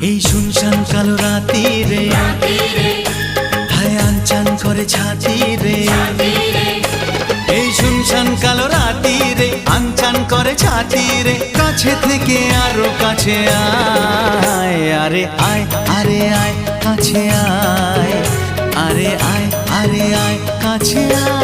এই শুনশান কালো রাতি রে হায় আনচান করে ছাতি রে এই শুনশান কালো রাতি রে আনচান করে ছাতি রে কাছে থেকে আরো কাছে আয় আরে আয় আরে আয় কাছে আয় আরে আয় আরে আয় কাছে আয়